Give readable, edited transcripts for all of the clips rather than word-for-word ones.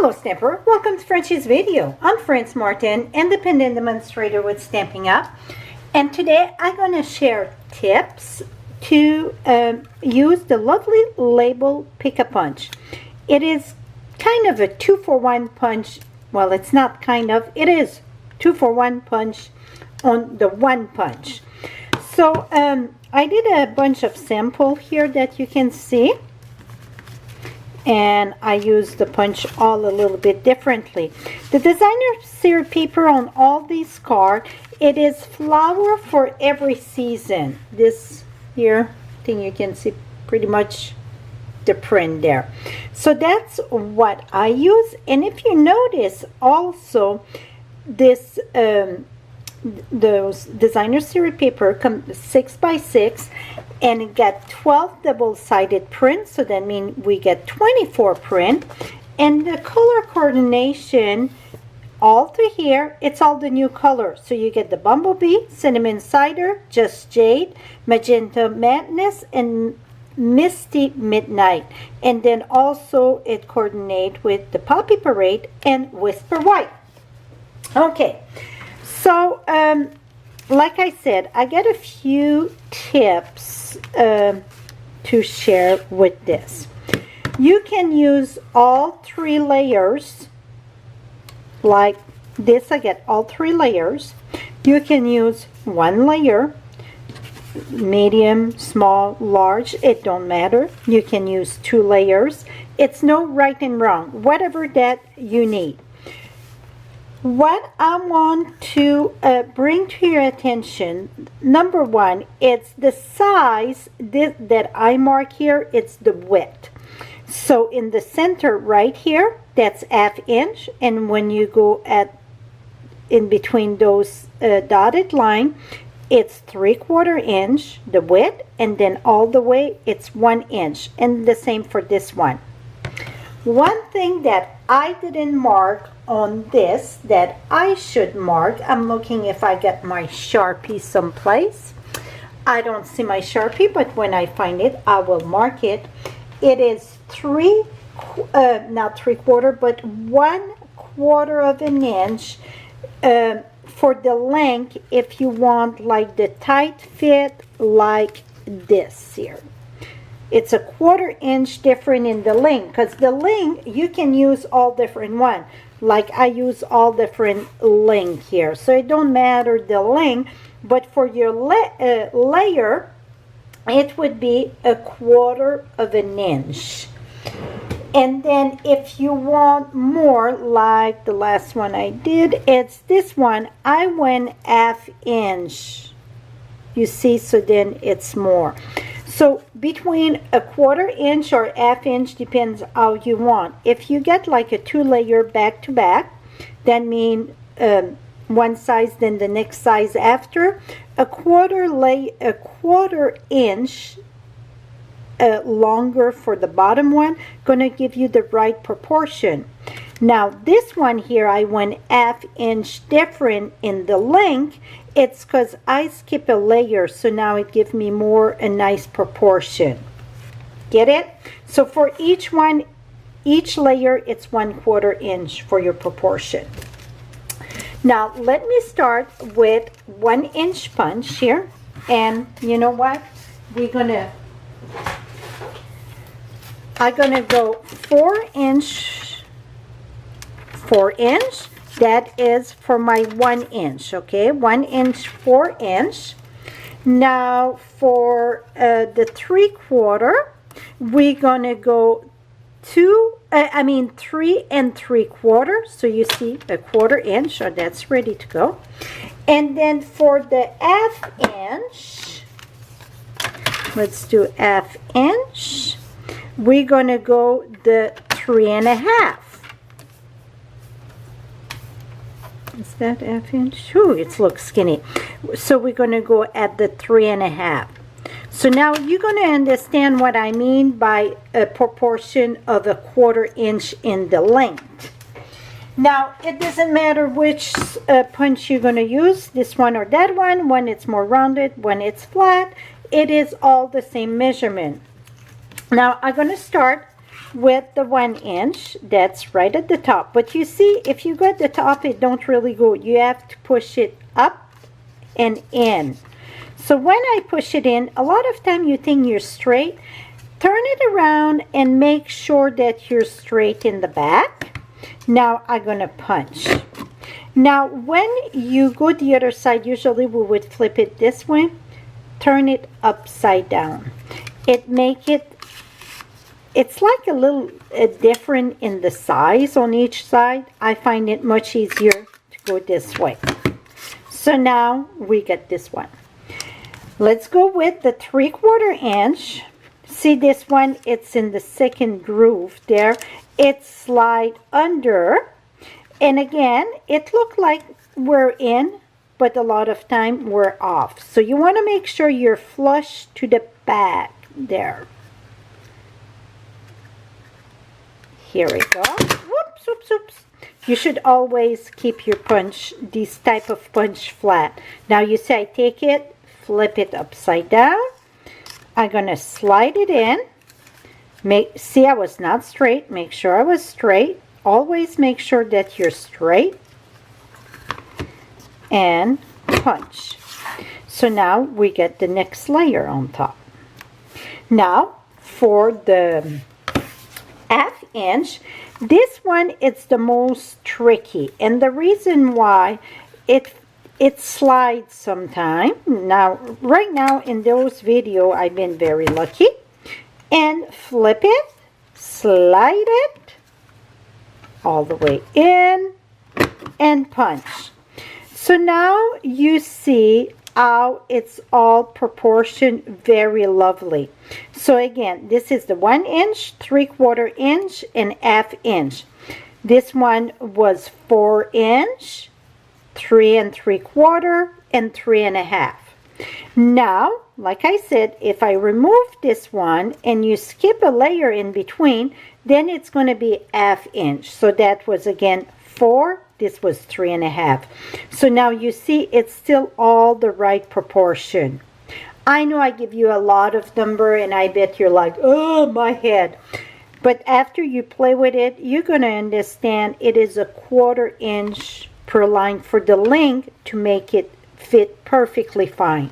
Hello Stamper, welcome to Frenchie's video. I'm France Martin, independent demonstrator with Stampin' Up. And today I'm going to share tips to use the lovely label Pick-a-Punch. It is kind of a 2-for-1 punch. Well, it's not kind of, it is 2-for-1 punch on the one punch. So I did a bunch of sample here that you can see. And I use the punch all a little bit differently. The designer series paper on all these cards, it is flower for every season. This here thing you can see pretty much the print there. So that's what I use. And if you notice also this those designer series paper come 6x6 and it got 12 double-sided prints, so that means we get 24 print. And the color coordination all through here, it's all the new colors. So you get the Bumblebee, Cinnamon Cider, Just Jade, Magenta Madness, and Misty Midnight. And then also it coordinates with the Poppy Parade and Whisper White. Okay, so like I said, I got a few tips to share with this. You can use all 3 layers like this. I get all 3 layers. You can use 1 layer, medium, small, large, it don't matter. You can use 2 layers. It's no right and wrong, whatever that you need. What I want to bring to your attention, number 1, it's the size that I mark here, it's the width. So in the center right here, that's 1/2 inch, and when you go in between those dotted line, it's 3/4 inch, the width, and then all the way it's 1 inch, and the same for this one. One thing that I didn't mark on this that I should mark, I'm looking if I get my Sharpie someplace. I don't see my Sharpie, but when I find it, I will mark it. It is not 3/4, but 1/4 of an inch for the length if you want like the tight fit like this here. It's a 1/4 inch different in the length, because the length you can use all different one. Like I use all different length here, so it don't matter the length, but for your layer it would be 1/4 of an inch. And then if you want more, like the last one I did, it's this one, I went 1/2 inch, you see, so then it's more. So between 1/4 inch or 1/2 inch depends how you want. If you get like a 2 layer back to back, that means one size then the next size after, 1/4 inch longer for the bottom one, gonna give you the right proportion. Now this one here, I went 1/2 inch different in the length. It's because I skip a layer, so now it gives me more a nice proportion. Get it? So for each one, each layer, it's 1/4 inch for your proportion. Now let me start with 1 inch punch here, and you know what? I'm gonna go 4 inch. That is for my 1 inch, okay? 1 inch, 4 inch. Now for the 3/4, we're gonna go 3 3/4. So you see 1/4 inch, so that's ready to go. And then for the 1/2 inch, let's do 1/2 inch. We're gonna go the 3.5. Is that 1/2 inch? Ooh, it looks skinny. So we're going to go at the 3.5. So now you're going to understand what I mean by a proportion of 1/4 inch in the length. Now it doesn't matter which punch you're going to use, this one or that one. When it's more rounded, when it's flat, it is all the same measurement. Now I'm going to start with the 1 inch that's right at the top. But you see, if you go at the top, it don't really go. You have to push it up and in. So when I push it in, a lot of time you think you're straight. Turn it around and make sure that you're straight in the back. Now I'm gonna punch. Now when you go the other side, usually we would flip it this way. Turn it upside down. It's like a little different in the size on each side. I find it much easier to go this way. So now we get this one. Let's go with the 3/4 inch. See this one, it's in the second groove there. It slide under. And again, it looked like we're in, but a lot of time we're off. So you want to make sure you're flush to the back there. Here we go. Whoops, whoops, whoops. You should always keep your punch, this type of punch, flat. Now you see I take it, flip it upside down. I'm going to slide it in. See, I was not straight. Make sure I was straight. Always make sure that you're straight. And punch. So now we get the next layer on top. Now for the 1/2 inch, this one it's the most tricky, and the reason why it slides sometime. Now right now in those video I've been very lucky, and flip it, slide it all the way in and punch. So now you see how it's all proportioned very lovely. So again, this is the 1 inch, 3/4 inch, and 1/2 inch. This one was 4 inch, 3 3/4, and 3 1/2. Now, like I said, if I remove this one and you skip a layer in between, then it's going to be 1/2 inch. So that was again 4. This was 3 1/2. So now you see it's still all the right proportion. I know I give you a lot of number and I bet you're like, oh, my head. But after you play with it, you're going to understand it is a 1/4 inch per line for the length to make it fit perfectly fine.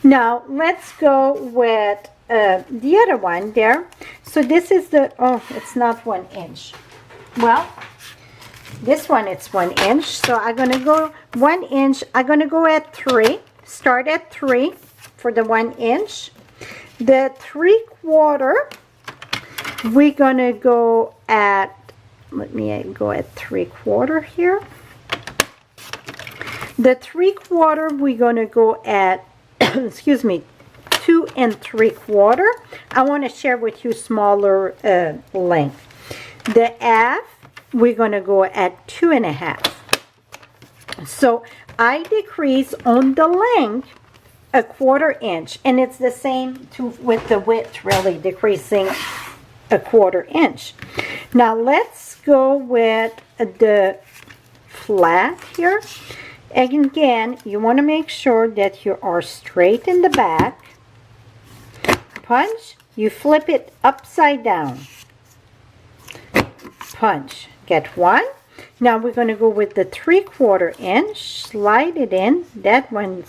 Now let's go with the other one there. So this is the, oh, it's not 1 inch. Well, this one it's 1 inch. So I'm going to go 1 inch. I'm going to go at 3. Start at 3 for the 1 inch. The 3/4, we're going to go at, let me go at 3/4 here. The 3/4, we're going to go at, excuse me, 2 3/4. I want to share with you smaller length. The 1/2, we're going to go at 2 1/2. So I decrease on the length a 1/4 inch, and it's the same with the width, really decreasing a 1/4 inch. Now let's go with the flat here. And again, you want to make sure that you are straight in the back. Punch, you flip it upside down. Punch, get 1. Now we're going to go with the 3/4 inch, slide it in. That one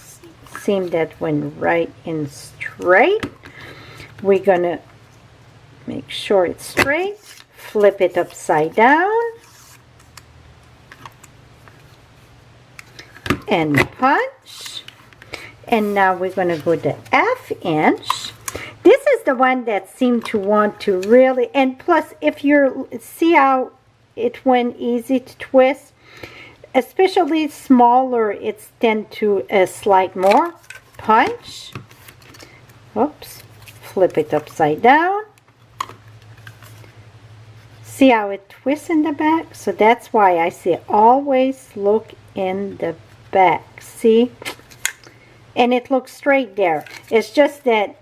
seemed that went right in straight. We're going to make sure it's straight. Flip it upside down. And punch. And now we're going to go to 1/2 inch. This is the one that seemed to want to really, and plus if you're, see how it went easy to twist, especially smaller, it's tend to slide more. Punch. Oops. Flip it upside down. See how it twists in the back? So that's why I say always look in the back. See? And it looks straight there. It's just that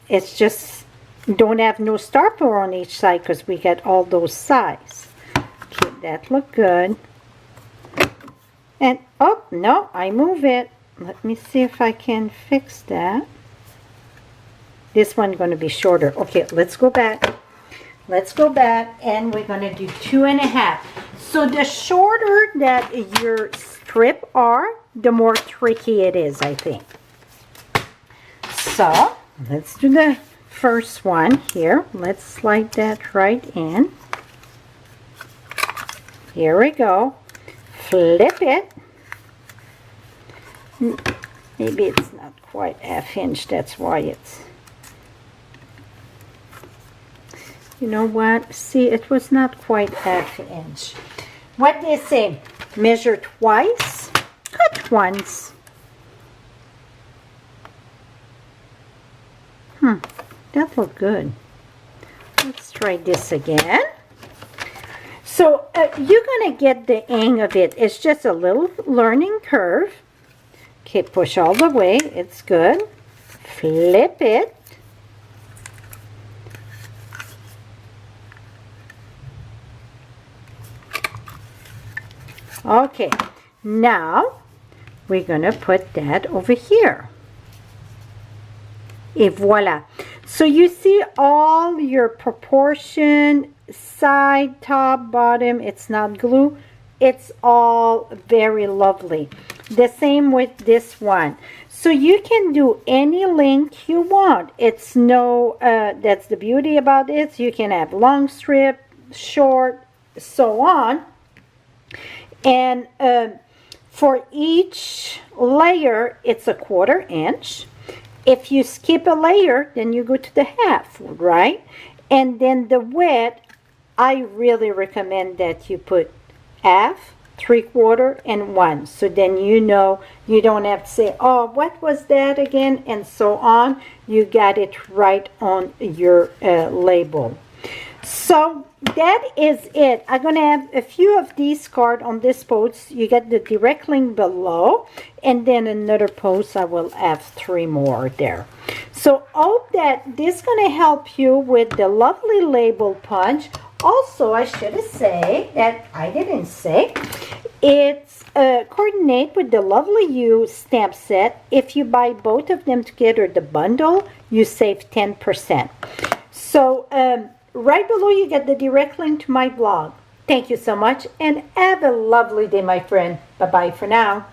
it's just don't have no stopper on each side because we get all those sides. Okay, that look good. And oh no, I move it. Let me see if I can fix that. This one's going to be shorter. Okay, let's go back. let's go back and we're going to do 2.5. So the shorter that your strip are, the more tricky it is, I think. So let's do the first one here. Let's slide that right in. Here we go. Flip it. Maybe it's not quite ½ inch, that's why it's, you know what, see, it was not quite ½ inch. What they say, measure twice, cut once. That looked good. Let's try this again. So you're gonna get the hang of it. It's just a little learning curve. Okay, push all the way, it's good. Flip it. Okay, now we're gonna put that over here. Et voila. So you see all your proportion, side, top, bottom, it's not glue. It's all very lovely. The same with this one. So you can do any length you want. It's no, that's the beauty about it. You can have long strip, short, so on. And for each layer, it's a 1/4 inch. If you skip a layer, then you go to the half, right? And then the width, I really recommend that you put half, 3/4, and 1. So then you know, you don't have to say, oh, what was that again? And so on. You got it right on your label. So that is it. I'm going to have a few of these cards on this post. You get the direct link below. And then another post, I will have 3 more there. So hope that this is going to help you with the lovely label punch. Also, I should say that I didn't say, it's coordinate with the Lovely You stamp set. If you buy both of them together, the bundle, you save 10%. So right below you get the direct link to my blog. Thank you so much and have a lovely day, my friend. Bye-bye for now.